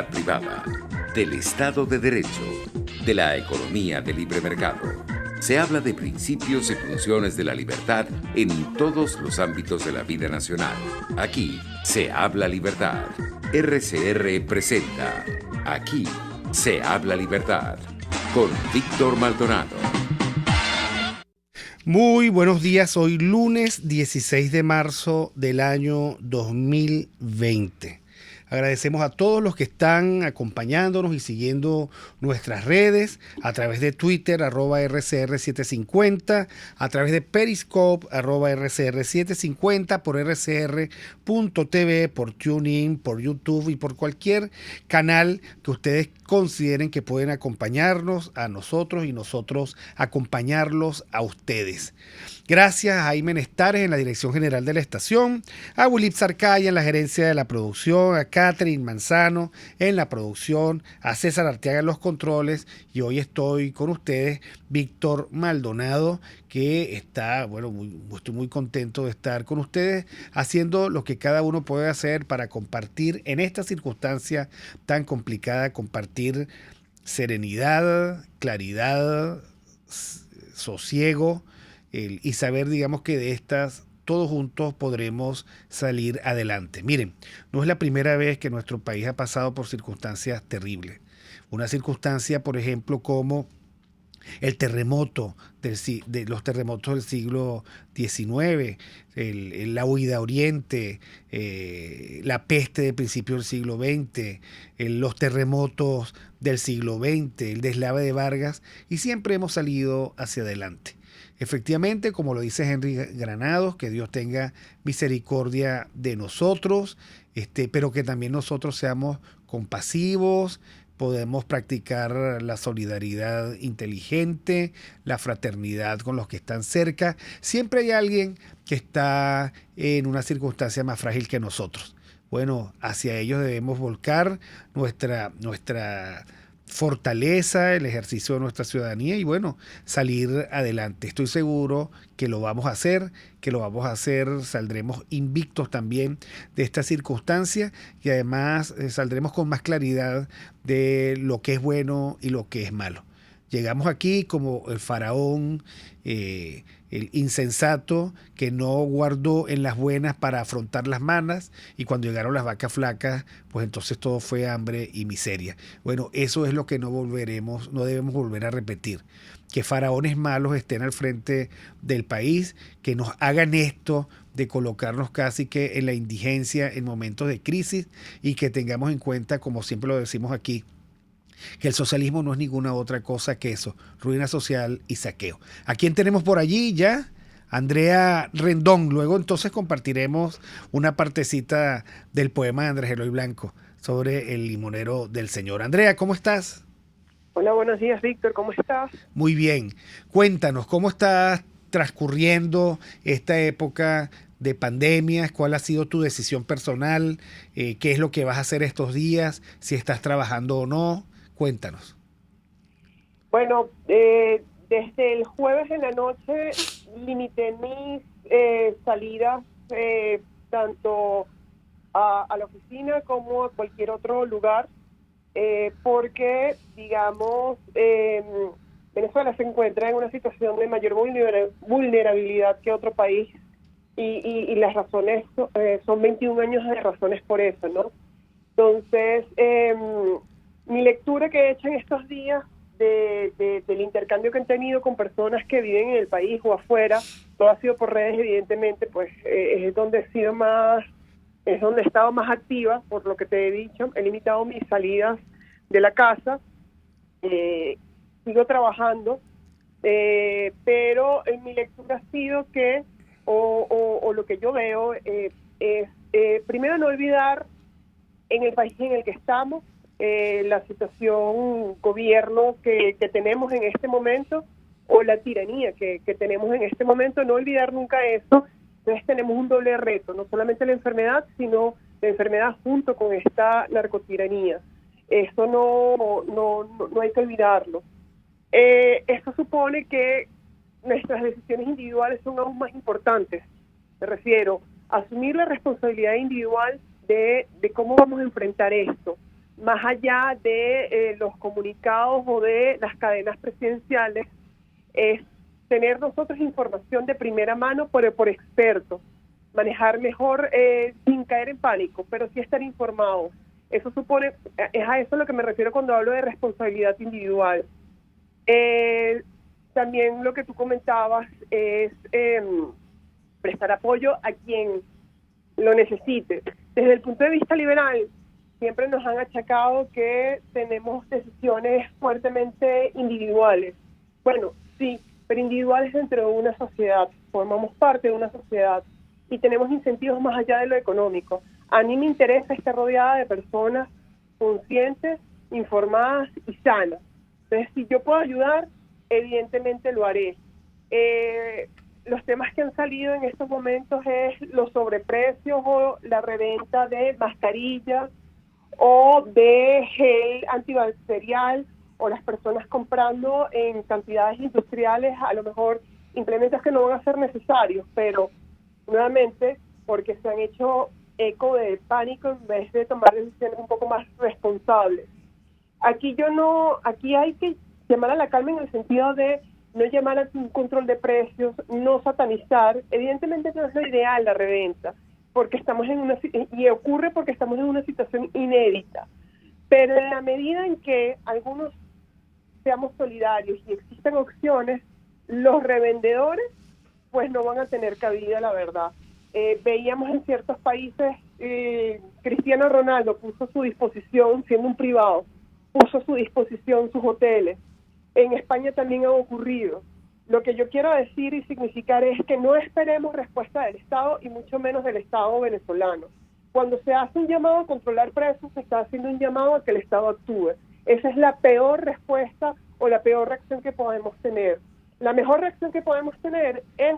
Privada, del Estado de Derecho, de la economía de libre mercado. Se habla de principios y funciones de la libertad en todos los ámbitos de la vida nacional. Aquí se habla libertad. RCR presenta Aquí se habla libertad con Víctor Maldonado. Muy buenos días, hoy lunes 16 de marzo del año 2020. Agradecemos a todos los que están acompañándonos y siguiendo nuestras redes a través de Twitter, @RCR750, a través de Periscope, @RCR750, por RCR.tv, por TuneIn, por YouTube y por cualquier canal que ustedes consideren que pueden acompañarnos a nosotros y nosotros acompañarlos a ustedes. Gracias a Jaime Nestares en la dirección general de la estación, a Wilip Sarcaya en la gerencia de la producción, a Catherine Manzano en la producción, a César Arteaga en los controles, y hoy estoy con ustedes, Víctor Maldonado, que está, estoy muy contento de estar con ustedes, haciendo lo que cada uno puede hacer para compartir en esta circunstancia tan complicada, compartir serenidad, claridad, sosiego, y saber, digamos, que de estas todos juntos podremos salir adelante. Miren, no es la primera vez que nuestro país ha pasado por circunstancias terribles. Una circunstancia, por ejemplo, como el terremoto de los terremotos del siglo XIX, la huida a Oriente, la peste de principios del siglo XX, los terremotos del siglo XX, el deslave de Vargas, y siempre hemos salido hacia adelante. Efectivamente, como lo dice Henry Granados, que Dios tenga misericordia de nosotros, pero que también nosotros seamos compasivos, podemos practicar la solidaridad inteligente, la fraternidad con los que están cerca. Siempre hay alguien que está en una circunstancia más frágil que nosotros. Bueno, hacia ellos debemos volcar nuestra fortaleza, el ejercicio de nuestra ciudadanía y salir adelante. Estoy seguro que lo vamos a hacer, saldremos invictos también de esta circunstancia y además saldremos con más claridad de lo que es bueno y lo que es malo. Llegamos aquí como el faraón, el insensato que no guardó en las buenas para afrontar las malas, y cuando llegaron las vacas flacas, pues entonces todo fue hambre y miseria. Bueno, eso es lo que no debemos volver a repetir. Que faraones malos estén al frente del país, que nos hagan esto de colocarnos casi que en la indigencia en momentos de crisis, y que tengamos en cuenta, como siempre lo decimos aquí, que el socialismo no es ninguna otra cosa que eso, ruina social y saqueo. ¿A quién tenemos por allí ya? Andrea Rendón. Luego entonces compartiremos una partecita del poema de Andrés Eloy Blanco sobre el limonero del Señor. Andrea, ¿cómo estás? Hola, buenos días, Víctor, ¿cómo estás? Muy bien. Cuéntanos, ¿cómo estás transcurriendo esta época de pandemias? ¿Cuál ha sido tu decisión personal? ¿Qué es lo que vas a hacer estos días? ¿Si estás trabajando o no? Cuéntanos. Bueno, desde el jueves en la noche limité mis salidas tanto a la oficina como a cualquier otro lugar, porque, digamos, Venezuela se encuentra en una situación de mayor vulnerabilidad que otro país, y las razones son 21 años de razones por eso, ¿no? Entonces, mi lectura que he hecho en estos días del intercambio que han tenido con personas que viven en el país o afuera, todo ha sido por redes, evidentemente, pues es donde he estado más activa, por lo que te he dicho. He limitado mis salidas de la casa, sigo trabajando, pero en mi lectura ha sido que, o lo que yo veo, es primero no olvidar en el país en el que estamos, la situación gobierno que tenemos en este momento, o la tiranía que tenemos en este momento, no olvidar nunca eso. Entonces tenemos un doble reto, no solamente la enfermedad, sino la enfermedad junto con esta narcotiranía. Eso no hay que olvidarlo. Esto supone que nuestras decisiones individuales son aún más importantes. Me refiero a asumir la responsabilidad individual de cómo vamos a enfrentar esto. más allá de los comunicados o de las cadenas presidenciales, es tener nosotros información de primera mano por expertos, manejar mejor sin caer en pánico, pero sí estar informados. Eso supone, es a eso a lo que me refiero cuando hablo de responsabilidad individual. También lo que tú comentabas es prestar apoyo a quien lo necesite. Desde el punto de vista liberal, siempre nos han achacado que tenemos decisiones fuertemente individuales. Bueno, sí, pero individuales dentro de una sociedad. Formamos parte de una sociedad y tenemos incentivos más allá de lo económico. A mí me interesa estar rodeada de personas conscientes, informadas y sanas. Entonces, si yo puedo ayudar, evidentemente lo haré. Los temas que han salido en estos momentos es los sobreprecios o la reventa de mascarillas o de gel antibacterial, o las personas comprando en cantidades industriales a lo mejor implementos que no van a ser necesarios, pero nuevamente porque se han hecho eco de pánico en vez de tomar decisiones un poco más responsables. Aquí hay que llamar a la calma en el sentido de no llamar a un control de precios, no satanizar. Evidentemente no es lo ideal la reventa, porque ocurre porque estamos en una situación inédita. Pero en la medida en que algunos seamos solidarios y existan opciones, los revendedores pues no van a tener cabida, la verdad. Veíamos en ciertos países, Cristiano Ronaldo puso a su disposición, siendo un privado, puso a su disposición sus hoteles. En España también ha ocurrido. Lo que yo quiero decir y significar es que no esperemos respuesta del Estado y mucho menos del Estado venezolano. Cuando se hace un llamado a controlar precios, se está haciendo un llamado a que el Estado actúe. Esa es la peor respuesta o la peor reacción que podemos tener. La mejor reacción que podemos tener es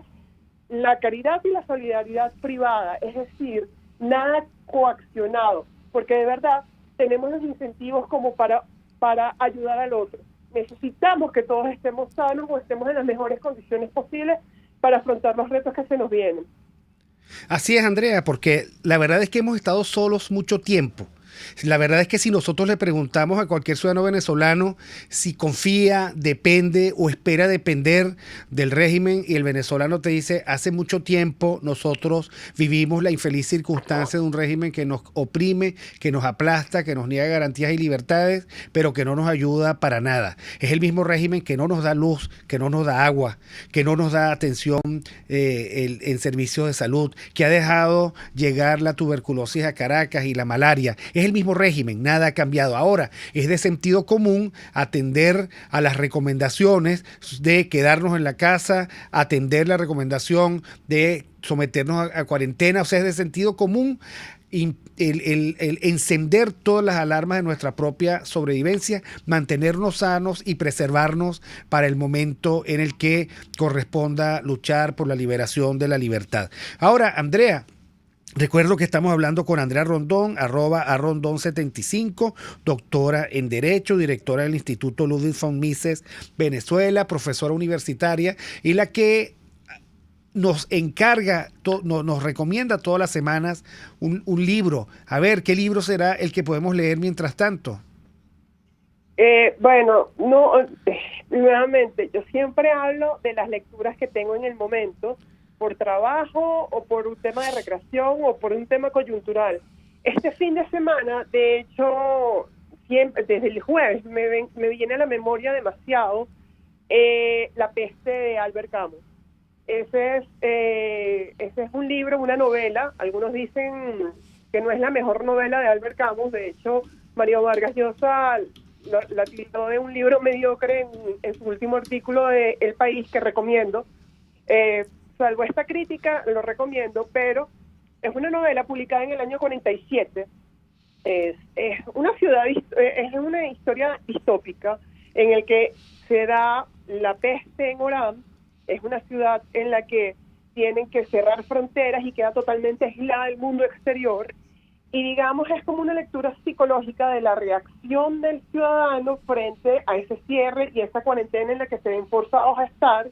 la caridad y la solidaridad privada, es decir, nada coaccionado, porque de verdad tenemos los incentivos como para ayudar al otro. Necesitamos que todos estemos sanos o estemos en las mejores condiciones posibles para afrontar los retos que se nos vienen. Así es, Andrea, porque la verdad es que hemos estado solos mucho tiempo. La verdad es que si nosotros le preguntamos a cualquier ciudadano venezolano si confía, depende o espera depender del régimen, y el venezolano te dice: hace mucho tiempo nosotros vivimos la infeliz circunstancia de un régimen que nos oprime, que nos aplasta, que nos niega garantías y libertades, pero que no nos ayuda para nada. Es el mismo régimen que no nos da luz, que no nos da agua, que no nos da atención en servicios de salud, que ha dejado llegar la tuberculosis a Caracas y la malaria. Es el mismo régimen, nada ha cambiado. Ahora es de sentido común atender a las recomendaciones de quedarnos en la casa, atender la recomendación de someternos a cuarentena. O sea, es de sentido común el encender todas las alarmas de nuestra propia sobrevivencia, mantenernos sanos y preservarnos para el momento en el que corresponda luchar por la liberación de la libertad. Ahora, Andrea, recuerdo que estamos hablando con Andrea Rondón, @arondon75, doctora en Derecho, directora del Instituto Ludwig von Mises Venezuela, profesora universitaria, y la que nos encarga, nos recomienda todas las semanas un libro. A ver, ¿qué libro será el que podemos leer mientras tanto? Nuevamente, yo siempre hablo de las lecturas que tengo en el momento, por trabajo o por un tema de recreación o por un tema coyuntural. Este fin de semana, de hecho, siempre, desde el jueves, me viene a la memoria demasiado La peste de Albert Camus. Ese es un libro, una novela. Algunos dicen que no es la mejor novela de Albert Camus. De hecho, Mario Vargas Llosa la tildó de un libro mediocre en su último artículo de El País, que recomiendo. Salvo esta crítica, lo recomiendo, pero es una novela publicada en el año 47. Es una historia distópica en el que se da la peste en Orán. Es una ciudad en la que tienen que cerrar fronteras y queda totalmente aislada del mundo exterior. Y digamos, es como una lectura psicológica de la reacción del ciudadano frente a ese cierre y esa cuarentena en la que se ven forzados a estar,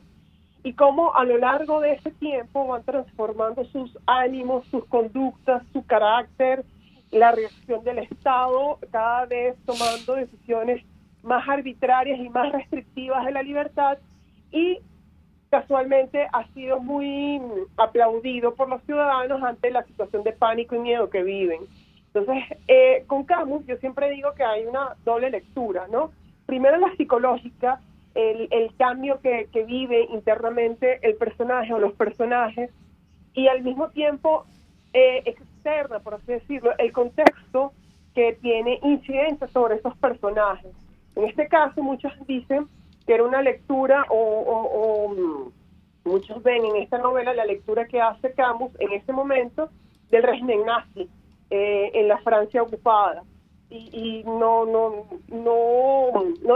y cómo a lo largo de ese tiempo van transformando sus ánimos, sus conductas, su carácter la reacción del Estado cada vez tomando decisiones más arbitrarias y más restrictivas de la libertad, y casualmente ha sido muy aplaudido por los ciudadanos ante la situación de pánico y miedo que viven. Entonces, con Camus yo siempre digo que hay una doble lectura, ¿no? Primero la psicológica, el cambio que vive internamente el personaje o los personajes, y al mismo tiempo externa, por así decirlo, el contexto que tiene incidencia sobre esos personajes. En este caso, muchos dicen que era una lectura o muchos ven en esta novela la lectura que hace Camus en ese momento del régimen nazi en la Francia ocupada, y no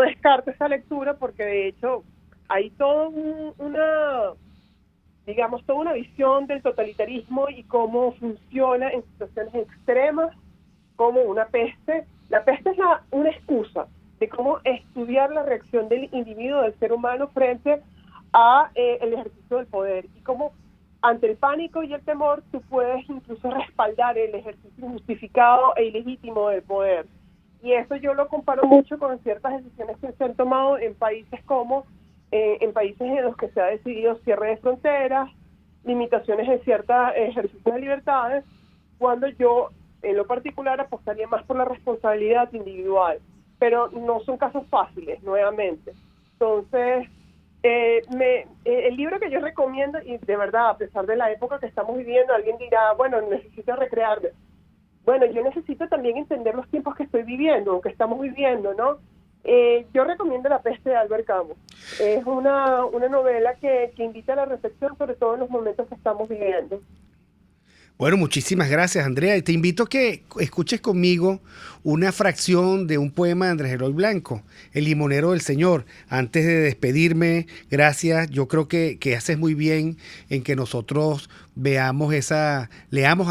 descarto esa lectura, porque de hecho hay toda una visión del totalitarismo y cómo funciona en situaciones extremas como una peste. La peste es una excusa de cómo estudiar la reacción del individuo, del ser humano, frente a el ejercicio del poder, y cómo ante el pánico y el temor tú puedes incluso respaldar el ejercicio injustificado e ilegítimo del poder. Y eso yo lo comparo mucho con ciertas decisiones que se han tomado en países en países en los que se ha decidido cierre de fronteras, limitaciones en ciertos ejercicios de libertades, cuando yo en lo particular apostaría más por la responsabilidad individual. Pero no son casos fáciles, nuevamente. Entonces, el libro que yo recomiendo, y de verdad, a pesar de la época que estamos viviendo, alguien dirá, bueno, necesito recrearme. Bueno, yo necesito también entender los tiempos que estoy viviendo, o que estamos viviendo, ¿no? Yo recomiendo La peste de Albert Camus. Es una novela que invita a la reflexión, sobre todo en los momentos que estamos viviendo. Bueno, muchísimas gracias, Andrea. Y te invito a que escuches conmigo una fracción de un poema de Andrés Eloy Blanco, El limonero del Señor. Antes de despedirme, gracias. Yo creo que haces muy bien en que nosotros leamos a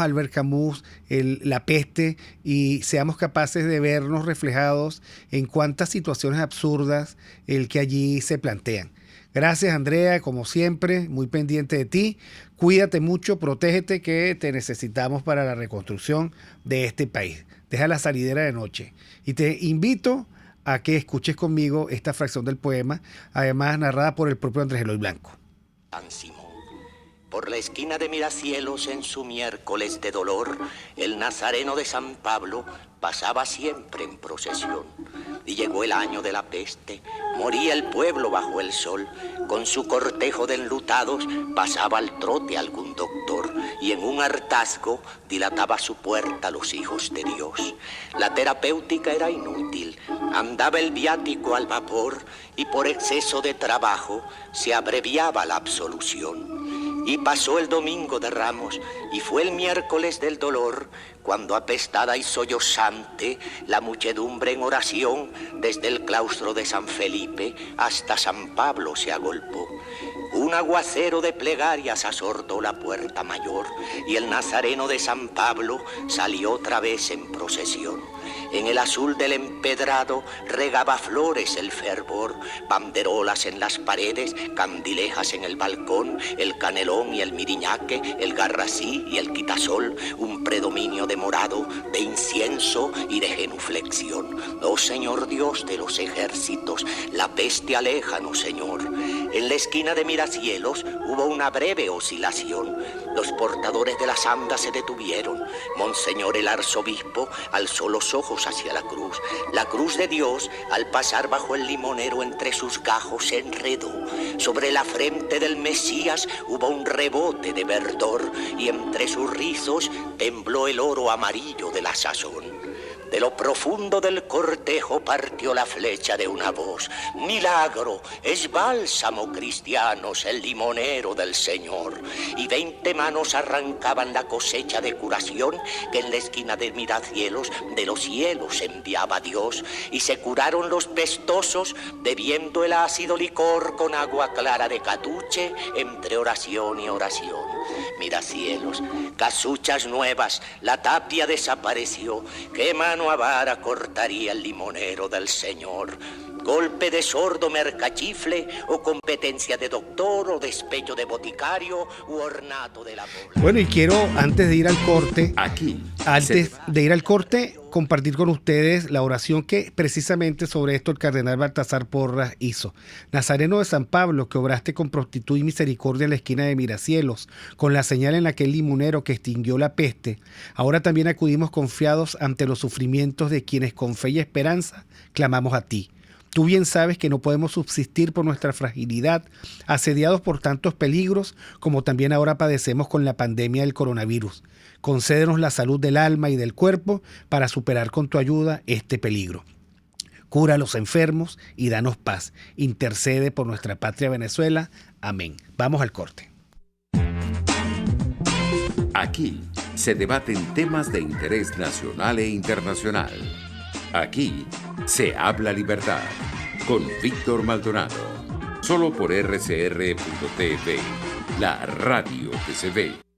Albert Camus, La peste, y seamos capaces de vernos reflejados en cuántas situaciones absurdas el que allí se plantean. Gracias, Andrea, como siempre, muy pendiente de ti. Cuídate mucho, protégete, que te necesitamos para la reconstrucción de este país. Deja la salidera de noche. Y te invito a que escuches conmigo esta fracción del poema, además narrada por el propio Andrés Eloy Blanco. San Simón. Por la esquina de Miracielos, en su miércoles de dolor, el nazareno de San Pablo pasaba siempre en procesión. Y llegó el año de la peste, moría el pueblo bajo el sol. Con su cortejo de enlutados pasaba al trote algún doctor, y en un hartazgo dilataba su puerta los hijos de Dios. La terapéutica era inútil, andaba el viático al vapor, y por exceso de trabajo se abreviaba la absolución. Y pasó el domingo de Ramos, y fue el miércoles del dolor, cuando apestada y sollozante la muchedumbre en oración desde el claustro de San Felipe hasta San Pablo se agolpó. Un aguacero de plegarias asordó la puerta mayor, y el nazareno de San Pablo salió otra vez en procesión. En el azul del empedrado regaba flores el fervor, banderolas en las paredes, candilejas en el balcón, el canelón y el miriñaque, el garrasí y el quitasol, un predominio de morado, de incienso y de genuflexión. Oh Señor Dios de los ejércitos, la peste aléjanos, Señor. En la esquina de Miracielos hubo una breve oscilación. Los portadores de las andas se detuvieron. Monseñor el arzobispo alzó los ojos hacia la cruz. La cruz de Dios, al pasar bajo el limonero entre sus gajos, se enredó. Sobre la frente del Mesías hubo un rebote de verdor, y entre sus rizos tembló el oro amarillo de la sazón. De lo profundo del cortejo partió la flecha de una voz. Milagro, es bálsamo, cristianos, el limonero del Señor. Y 20 manos arrancaban la cosecha de curación que en la esquina de Miracielos de los cielos enviaba Dios. Y se curaron los pestosos bebiendo el ácido licor con agua clara de catuche entre oración y oración. Miracielos, casuchas nuevas, la tapia desapareció. ¿Qué mano avara cortaría el limonero del Señor? golpe de sordo mercachifle o competencia de doctor o despecho de boticario u ornato de la población. Bueno, y quiero, antes de ir al corte, compartir con ustedes la oración que precisamente sobre esto el cardenal Baltasar Porras hizo. Nazareno de San Pablo, que obraste con prontitud y misericordia en la esquina de Miracielos, con la señal en aquel limonero que extinguió la peste, ahora también acudimos confiados ante los sufrimientos de quienes con fe y esperanza clamamos a ti. Tú bien sabes que no podemos subsistir por nuestra fragilidad, asediados por tantos peligros como también ahora padecemos con la pandemia del coronavirus. Concédenos la salud del alma y del cuerpo para superar con tu ayuda este peligro. Cura a los enfermos y danos paz. Intercede por nuestra patria Venezuela. Amén. Vamos al corte. Aquí se debaten temas de interés nacional e internacional. Aquí se habla libertad con Víctor Maldonado. Solo por rcr.tv, la radio que se ve.